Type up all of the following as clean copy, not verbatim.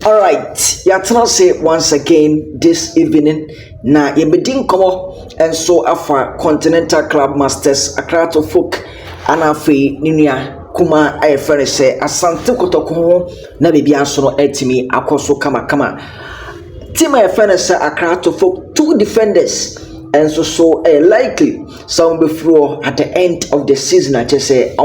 All right, yatena say once again this evening na yebedin komo and so afa Continental Club Masters Akrato Folk anafe ninua kuma ayefere say Asante Kotoko na bibia so no etimi akoso kama team ayefere say Akrato Folk two defenders and so likely some before at the end of the season I just say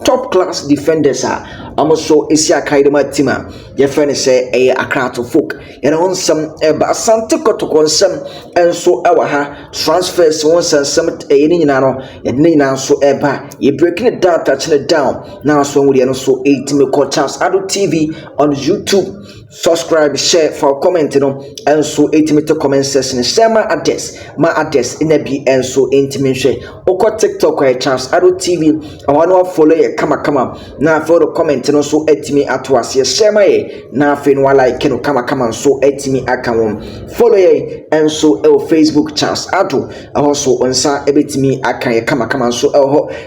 top class defenders are almost Asia Kaidema Tima. Your friend say a Akrato Folk. You know, some Asante Kotoko Samba and so our transfers once and some Nina so eba. You breaking it down, touching it down. Now so we are so 8 me call Charles Ado TV on YouTube. Subscribe, share for commenting and so 8 me to comment section. Share my address in a be and so intimate share. Oko TikTok or Charles Ado TV. I want to follow you. Kama na for the comment no so etimi atwas ye share my na fe no like no kama so etimi akam follow ye and so Facebook Charles Ado also onsa ebetimi akan ye kama so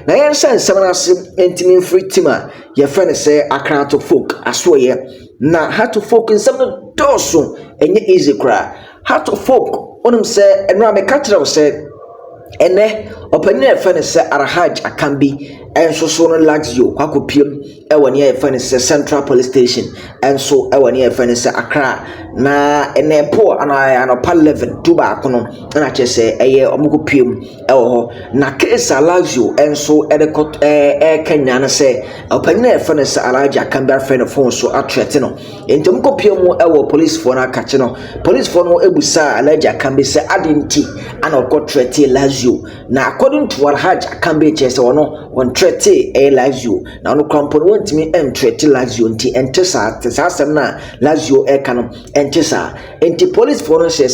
na yen sen semanase etimi free tima ye friend say Akrato Folk aso ye na how to folk in some doso enye easy cry how to folk onum say enra me catcher say ene openya friend say Arahaj akambi and so no Lazio kwakopiem e woni e fa ne Central Police Station and so e woni e fa ne Accra na ene po ana pa 11 tuba akono na che se eye omukopiem e wo ho na case Lazio and so e de Kenya na se opanyina e fa ne Alaja Kamba fa ne phone so atrete no entom kopiem e wo police for na kache no police for no ebusa Alaja Kamba se adinti ana okotrete Lazio na according to what Haj Kamba che se wono won trete Lazio na no krampon wontimi trete Lazio nti entesa tesasem na Lazio kano entesa enti police for no say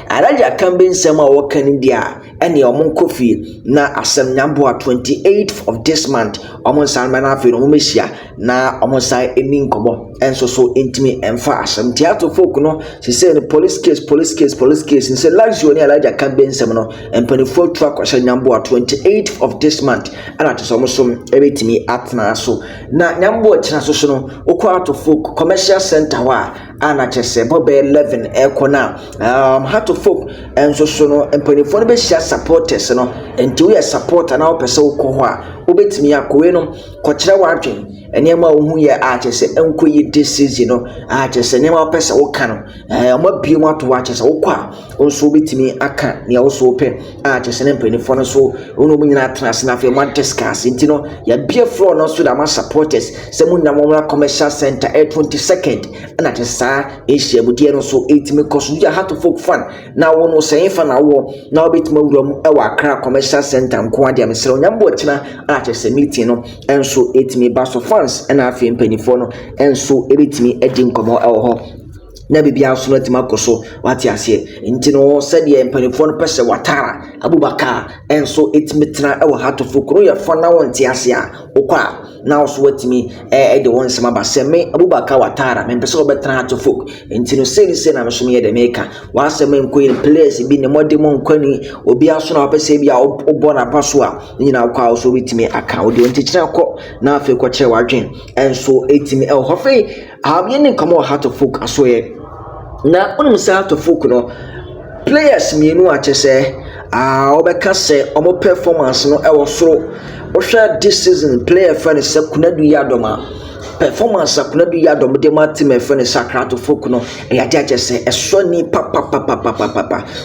Alaja Kamba nsem a wokan dia ene omon kofi na asem nyambo 28th of this month omon salman afi no mehia na omon sai eni nkobo enso so intimi emfa asem theater folk no say the police case say Lazio ni Alaja Kamba nsem no empanifo track kwa nyambo 28th of this month ana to so ebetimi atna so na nyambo china so no okwa to folk commercial center wa ana chese bobe 11 ekona how to folk enso so no empanifo no be share supporters no enti we supporter na opese ukọ a obetimi akowe no kokyere wadwen enema ohu ye a chese enkoyi this season no a chese enema opese woka no omabie mu ato wa chese ukọ onso obetimi aka ne oso ope a chese ne empanifo no so ono munyina atna na fe ma discuss enti no ya bia floor no so da ma supporters se munya mo commercial center 22nd ana tesa ehia budie no so 8 me koso ya hat folk fan na wo no sen fan na wo na obetima wuram e wa Accra commercial center nko ade amesere onyambo tina ana tesa meeting no enso 8 me baso fans ana afi mpanifo no enso ebetimi edi nkomo e wo ho na bibia aso no tima koso wati ase nti no said mpanifo no pese watara Abubakar enso etimitina e wo hat folk no ya fa na wonti ase a okwa na also watimi de won sema ba se me Abubakar watara me pese obetran hat folk nti no say na me so me de meka wa se me nko in place bi ne modem nkwani obi aso na pese bia obo na paso a nyina kwa also bitimi aka odi onti kira ko na afi ko kire wadwen enso etimi hofe abye ne komo hat folk aso ye na onum sa hat folk no players mienu a chese obeka se omo performance no e wo soro ohwa this season player friend se Konadu Yiadom performance Konadu Yiadom de ma team friend Akrato Folk no e ya dia chese eso ni papa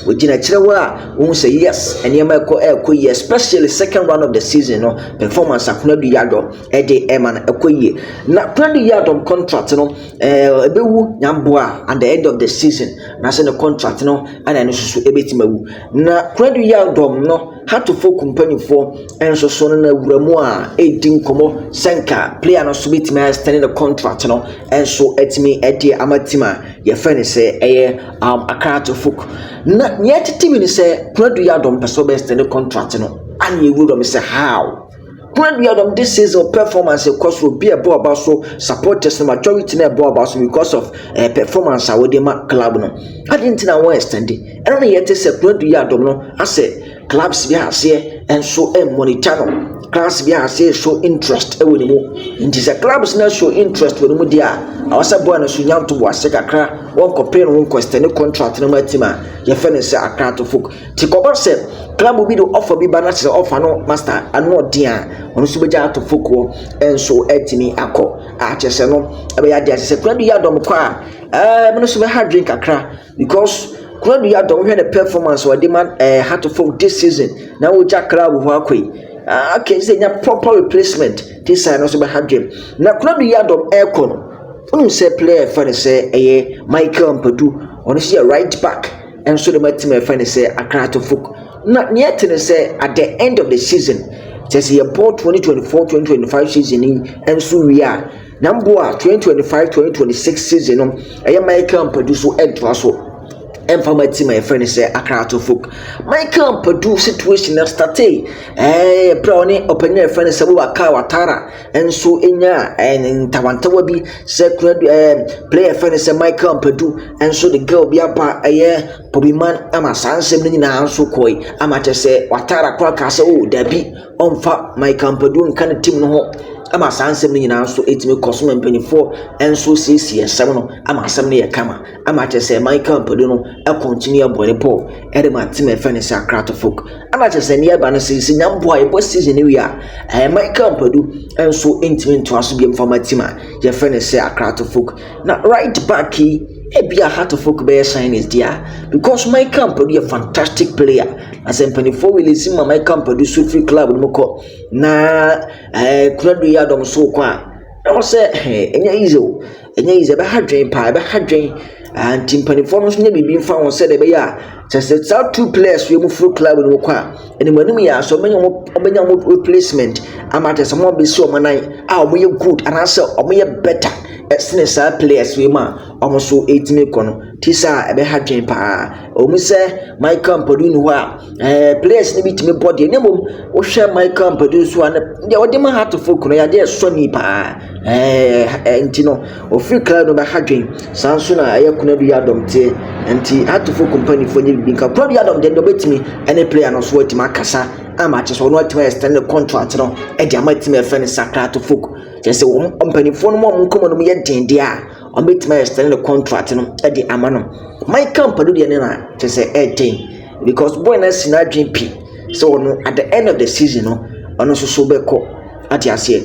we gina kire wa won say yes enema ekoyi especially second round of the season no performance Konadu Yiadom e de eman ekoyi na Konadu Yiadom contract no ebewu nyambo at the end of the season na say the contract no ana no susu ebetimawu na Konadu Yiadom no how to folk company for enso so na wuramu a edin komo senka player no so betimi extend the contract no enso etimi ede amatima ye friend say Akrato Folk na nyeti timi ni say Konadu Yiadom person be extend the contract no and you would say how Konadu Yiadom this season performance because will be a ball about so supporters majority na ball about so because of performance with the club no I didn't know why extend it and yet say Konadu Yiadom no I say clubs bi ase enso monitor no class bi a say show interest e woni mu nti se clubs na show interest woni mu dia awasa boy na so nyanto bo ase kakra won compare won question contract na matima ye fe ne se Accra to folk ti ko ba se club bi do offer bi ba na se offer no master anu odin ono so beja to folk wo enso etini akọ a chese no e be ya dia se Konadu Yiadom kwa me no so be hard drink kakra because Konadu Yiadom hwe the performance or demand had to folk this season na wo ja club wo akoi okay say nya proper replacement this side no so be hard drink na Konadu Yiadom aircon say player fan say Michael Mpadu on see a right back and so the team fan say Accra to folk na yet say at the end of the season just here about 2024-2025 season and so we are number 2025-2026 season Michael Mpadu so enter so my team my friend say Accra to folk Michael Mpadu situation na start brownie open your friend say waka watara and so enya and tawantawa bi say player friend say Michael Mpadu and so the girl bi aba Bobby man ama sansem ni na so koi ama te say watara kwa ka say oh dabi onfa Michael Mpadu nkan team no ho ama sansem ni na so etime kosom mpanifo enso CCS no ama asem ne yakama ama te say Michael Mpadu no e continue body Paul e ma team e fene say Accra to folk ama te say ne ba no say nyambo a e season we a Michael Mpadu enso intime to aso bi mfama team a ye fene say Accra to folk na right back Ebia had to folk bear sign is there because Michael Mpadu a fantastic player as mpanifo will see Michael Mpadu so free club no ko na Konadu Yiadom so kwa I say enya easy be hadwen pa be hadwen and mpanifo no so nya bibi mfa won say de be ya just two players we mu free club no ko eni manum ya so obenya mo replacement amate some be so manan a omo ye good and say omo ye better sinisa players we ma omo so 18 kono tisa ebe hadwen pa omu se Michael Mpadu ni wa players ni bitime body ne mom wo hwe Michael Mpadu so an de wode ma hat folk no ya de so ni pa entino o free club no be hadwen sanso na Konadu Yiadom te enti hat folk company fo ni bi ka Konadu Yiadom de do betimi any player no so wetima kasa ama che so no wetima extend the contract no e de amatima fe ni Accra to folk just say company fo no mo nkomo no ye den dia on betima extend the contract no e de amano Michael Mpadu de na just say 18 because boy na sinadwen pi so no at the end of the season no ono so beko ati ase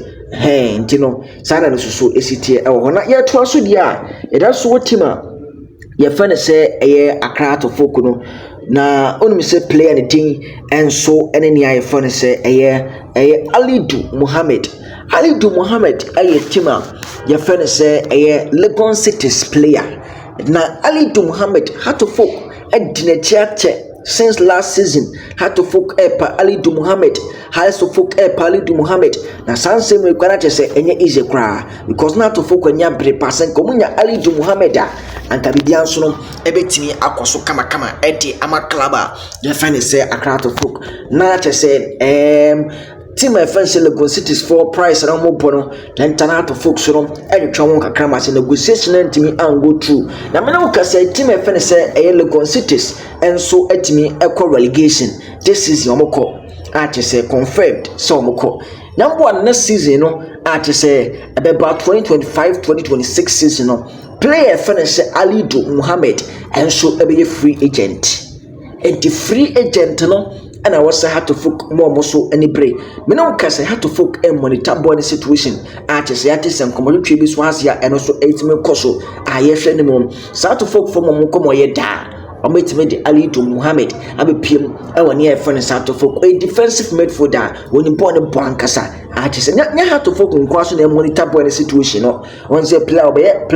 ntino sana no so esitie e wo na ye to aso dia e da so wotima ye fa ne say Accra to folk no na onum say player ne din enso ene ne ye fa ne say Alidu Mohammed tima ye fa ne say Legon City's player na Alidu Mohammed had to folk edinachiache since last season had to folk pa Alidu Mohammed has to folk pa Alidu Mohammed na sanse me kwa na che enye easy kra because na to folk anya bre pasen komunya Alidu Mohammed anka bidia nso no ebetimi akoso kama edi ama club a ye fa ne say Accra to folk na che say team offense Legon City's for price and more bono then turn out to folks from every trouble kakra say negotiation ntimi and go through na me no ka say team offense say Legon City's and so etimi equal relegation this season omoko a say confirmed so omoko number one next season no a say about 2025-2026 season no player finish Alidu Mohammed and so be free agent and the free agent no and I was had to folk more so any break. Me no can say had to folk and monitor boy situation. I just say some community tribes was here and also 8 million koso. I yes any mom. So to folk from mom come ye da. Or meet me the Alidu Mohammed. I be PM. I want near friend South to folk a defensive midfielder when you born a bankasa. I just say nya had to folk in question and monitor boy situation. No, once a player be a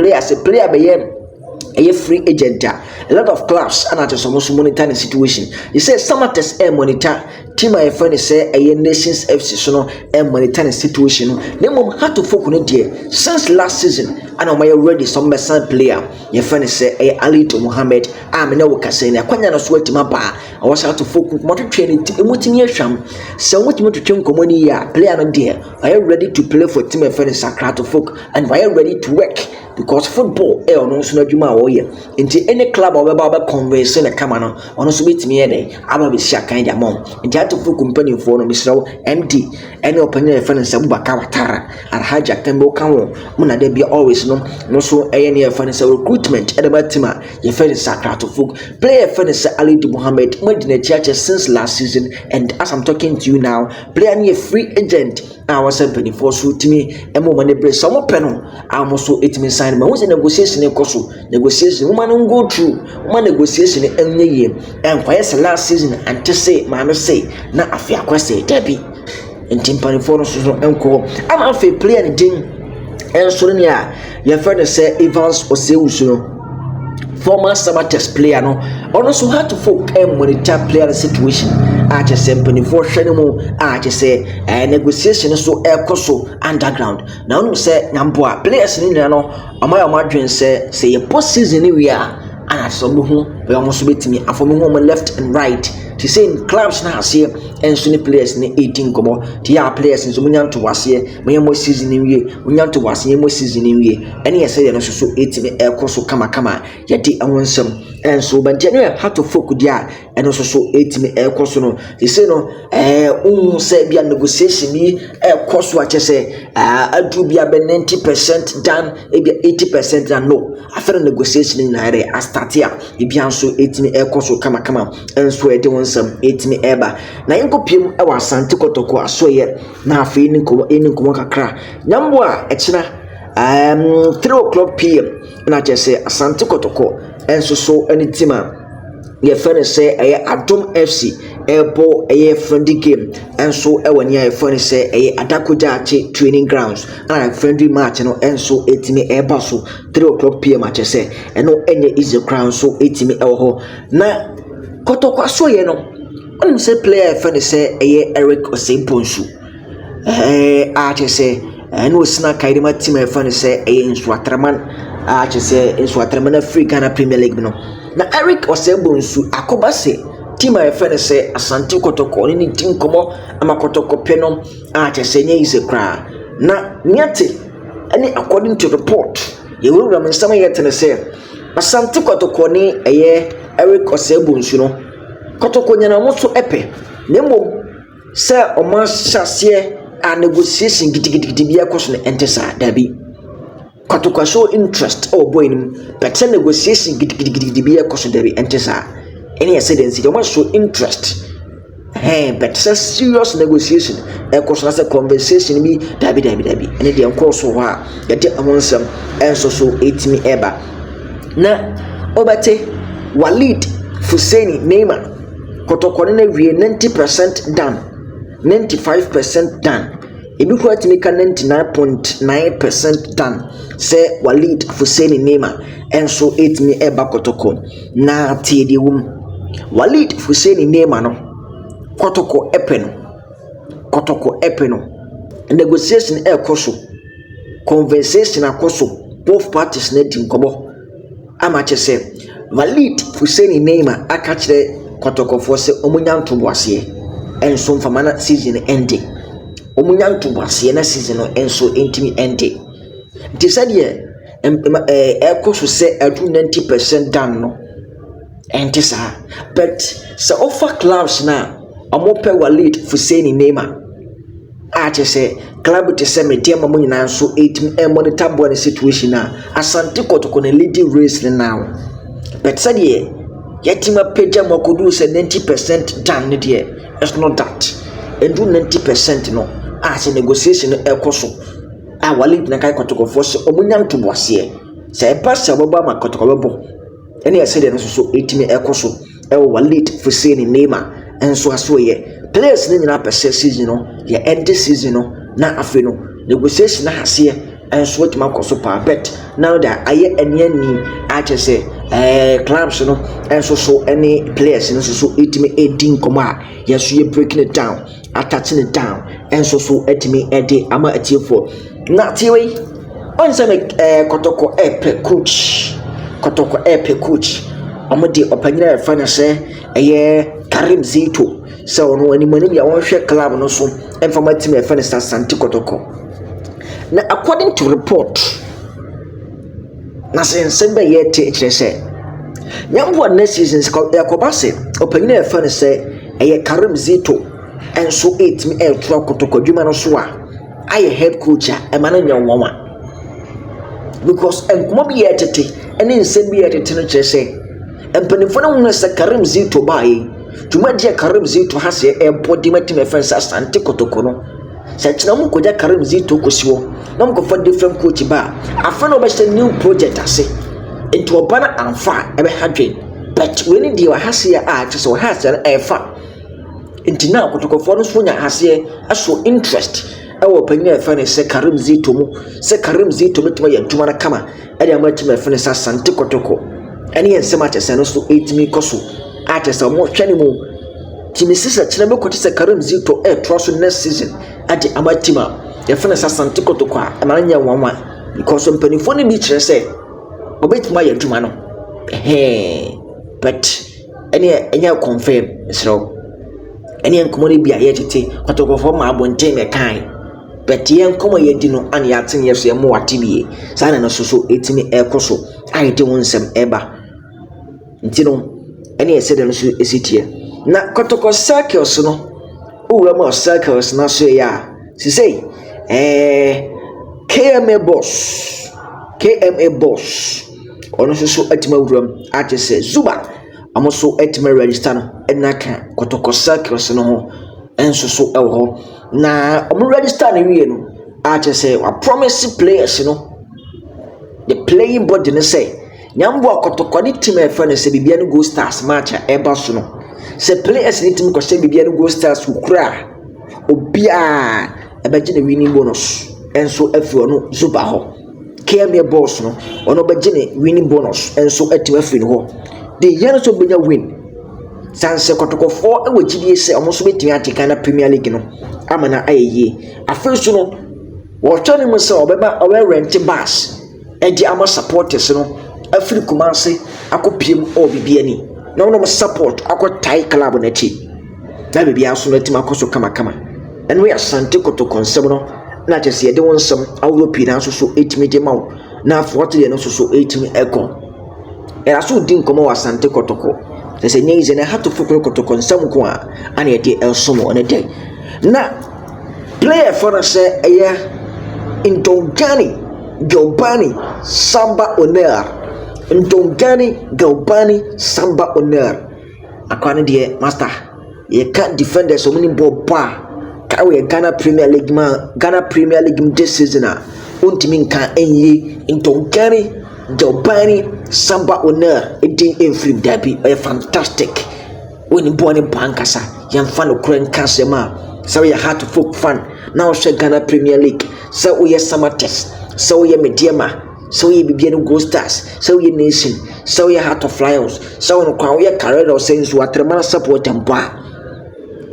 free agent. A lot of clubs and at almost monitoring the situation. He says some at this monitor team my friend say a nations FC so no monitoring the situation. They had to focus on it since last season. And I'm already some best player. Your friend say a Alidu Mohammed. I'm no say na kwanya no sweat my bar. I was how to focus more training to motivation. So what you to train community player no there. Are you ready to play for team my friend Accra to folk and are you ready to work because football ono so na dwuma wo ye nti any club obeba convince na kama no ono so betimi ye dey aba be sia kan dia mom nti atofo company fo no misrawo MD any opinion e fane se Bubaka Watara Alhaji Atembo kan wo muna de bia always no so eye ne e fane se recruitment e de batima ye fane Sakratofo player fane se Alidu Mohammed modina church since last season, and as I'm talking to you now player ne free agent I was 24 so timi e mo mane bre some peno almost it means sign ma negotiation e koso negotiation woman go through woman negotiation enye ye and for last season and to say ma say na afia kwese debi ntimpan for no so enko am afi player ne din enso ne a ye friend say Evans OSEI former summer test player no also had to folk monitor player situation at a simple for shenimo at say negotiation so koso underground now no say nyamboa players ni no amaya madwen say a post season we are and so we almost betimi afomi home left and right to say in clubs na ase and so ni players ni 18 komo ti ya players nso munya to wase mo season ni wie munya to wase mo season ni wie ene ye say no so 18 koso kama yedi awonsam and so but generally have to focus there and also so 18 koso no they say no say bia negotiation ni koso a say adu bia be 90% done e bia 80% done no after negotiation na re start here e bia so 18 koso kama and so e de some 18 eba na yenko piem e wa Asante Kotoko asoye na afi ni nkomo kakra nyambo a ekira 3 p.m. na chese Asante Kotoko enso so anitima ye fene say Adom FC ebo friendly game enso e wani ye fene say Adakojache training grounds and friendly match no enso 18 eba so 3 p.m. a chese eno enye easy crown so 18 eho na Kotoko asoye no on say player fene say Eric OSEI BONSU a chese no sina kaidima team fene say Nswatraman a chese Nswatraman free Ghana Premier League no na Eric OSEI BONSU akoba se team fene say Asante Kotoko ni team komo ama Kotoko penom a chese nye ise kra na niate any according to report ye will ram nsama yetene say Asante Kotoko ni Eric OSEI BONSU no Kotoko nyana moso epe nemo se oman hyase a negotiation gidigidi bia koso ne entesa dabi Kotoko show interest boy nim but negotiation gidigidi bia koso dabi entesa any accident you must show interest but serious negotiation koso na say conversation bi dabi any dey koso ho a yede amonsam enso so 18 eba na obate WALID FUSEINI Neymar Kotoko ne wie 90% done 95% done ebi ko atimi ka 99.9% done say WALID FUSEINI Neymar enso 8 eba Kotoko na tiedi wum WALID FUSEINI Neymar no Kotoko epe no negotiation koso conversation akoso both parties na di nkobo amache say WALID FUSEINI Neymar akachire Kotoko for say omunya ntoboase enso mfamana season ending omunya ntoboase na season enso entimi ending nti said koso say adu 90% done no enti sa but so offer clubs na amope WALID FUSEINI Neymar a say club to say me dem mo nyina so 8 monitor boy situation na Asante Kotoko na leading race now but said Yatima peja mokodu say 90% done there. It's not that. And do 90% no. As a negotiation koso. WALID na kai Kotoko force omunya ntoboase. Say pass ababa ma Kotoko bebo. Any say no so 18 koso. WALID FUSEINI Neymar enso asoye. Players ni na pese season no. Ya end season no na afi no. Negotiation na hase enso wetima koso pa bet. Now that aye ene ni a say clubs no and so any players no so etimi edin koma yes you breaking it down attaching it down and so etimi ede ama atiefo na tiwe on say Kotoko coach amodi opanyina e fana say Karim Zito so no ani mani bia won hwe club no so informative e fana Asante Kotoko na according to report na sense be ye te kire se nyambo next season yakoba se opanyina e fa ne se eye Karim Zito enso 8 me e tro Kotoko dwuma no so a aye head coach e ma na nyanwa because enkomo bi ye tete ene nsem bi ye tete no kire se empanifo na wona se Karim Zito bae dwuma je Karim Zito ha se e body matim e fa Asante Kotoko no se kina mu koja Karim Zito kosiwo na mu ko for different coach ba afa no be new project ase into obana amfa ebe hadwen but when di wa hase ya a so hase na efa into na Kotoko no so nya hase aso interest ewo panya efa ne se Karim Zito mu se Karim Zito metuma ya ntuma na kama ade amatima efa ne Asante Kotoko ene yen sema tese no so 8 koso atese mo hwene mu timisisa kina me kote se Karim Zito troso next season ade amatima efa ne Asante Kotoko a amanya wanwa because mpanifo ne bi kire se obetima ya dwuma no but enya confirm so enya nkomo ne bia ye tete Kotoko fo ma abonten me kan but ye nkomo ye di no an ya ten ye so ye mo wate bie sana no so etimi ekoso ayede wonsem eba ntino enya ye sede no so esitie na Kotoko circles no owura ma circles na so ya sisei KMA boss ono so atima wuram ate se Zuba amoso atima register no enaka Kotoko circles no ho enso so ewo na omo register na wie no ate se wa promise players no the playing body no say nyambo Kotoko ni team e fa no se bibia no go stars match eba so no se players ni team ko se bibia no go stars kura obia ebeje na winning bonus enso afi ono Zuba ho KMA boss no ono begine winning bonus enso atima fi no the year so benya win sanse Kotoko 4 ewo gidie se omo so betimi ateka na Premier League no amana ayeye afenso no wo twani mu se obeba owe rent bus edi ama supporters no afiri Kumasi akopiem obibia ni na ono support akotai club na chi na bibia so na tima akoso kama and we Asante Kotoko Samba no na chese ye de wonsam awuropi na so 8 meje mawo na afwote ye no so 8 me eko era so din komo wa Asante Kotoko se nyize na hatu fukuru Kotoko Samba ko a ana ye de elsomo on day na player for say eye Ndongani Galbani Samba Oner Ndongani Galbani Samba Oner akwane de master ye can defenders so many ball ba kawe Ghana Premier League this season untimi nka enye Ndongani Galbani Samba Oner edin enfrim dabi a fantastic when born in bankasa yan fan okran kasema so we had to folk fan now she Ghana Premier League so we summer test so we mediama so we bibia no go stars so we nation so we had to flyers so no kwa we career or sense what tremendous support and ba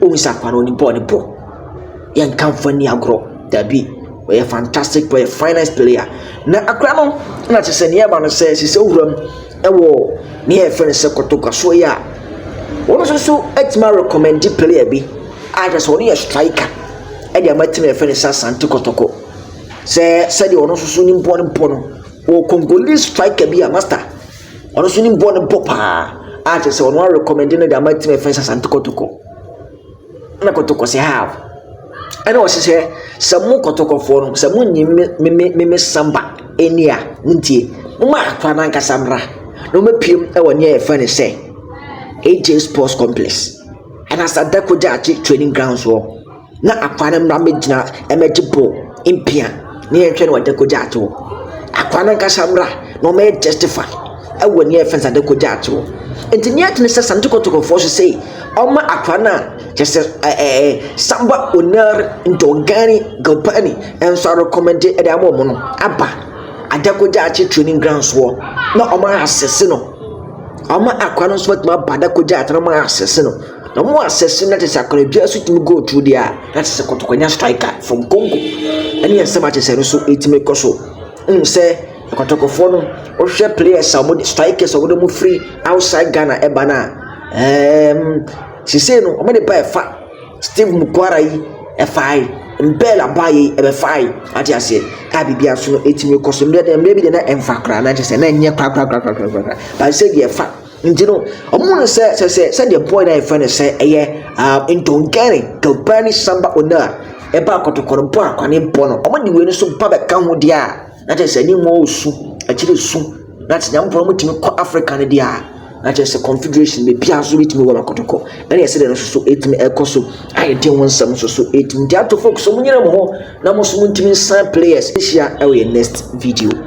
umisa kwa no ni bo yan kamfani agro dabi we a fantastic player finest player na akra no na tese ne ba no say se owuram ewo ne e friend se Kotoko so ya wono so etima recommend player bi I just want a striker e dia matime e friend se Asante Kotoko se de wono so ni mpo no o Congolese striker bi a master wono so ni mpo pa I just want recommend ne dia matime e friend se Asante Kotoko na Kotoko se have ana wo se samu Kotoko fo no samu nyi me Samba enia ntie mo ma akwa na nka samra no mapiem e woni e fa ne se AJ Sports Complex and Asante Kotoko training grounds wo na akwa na mra megina emejibo impia ne yentwe no Kotoko akwa na nka samra no me justify e woni e fa Asante Kotoko enti ne atene se Asante Kotoko fo so say oma akwa na just Samba Oner Ndongani Galbani and so recommended at amo no aba Kotoko training grounds wo na oma assess no oma akwa no so ma Kotoko no ma assess no na mo assess na te sakore bia so timi go through there that is Kotoko nya striker from Congo any and some say so 8 make so say Kotoko for no o share players some strikers so go free outside Ghana e bana she say no o me dey buy fa Steve Mukwara yi e fai mbela baye ebe fai ati ase abibia so no etimi koso maybe de na emfa kra na se na enye kra but say the fa nti no omo no say the boy na friend say eye Ntonkere Konadu Samba ona eba Kotoko bo akwane bo no omo de we no so ba be ka ho dia na say ni mo osu akire su na te nyam pro mo timi ko Africa ne dia na say confederation be bia so bitimi wo Kotoko na ye say de no so etimi ekoso aye de won sam so etimi dia to focus so munyere mo ho na mo so muntimi sign players share our next video.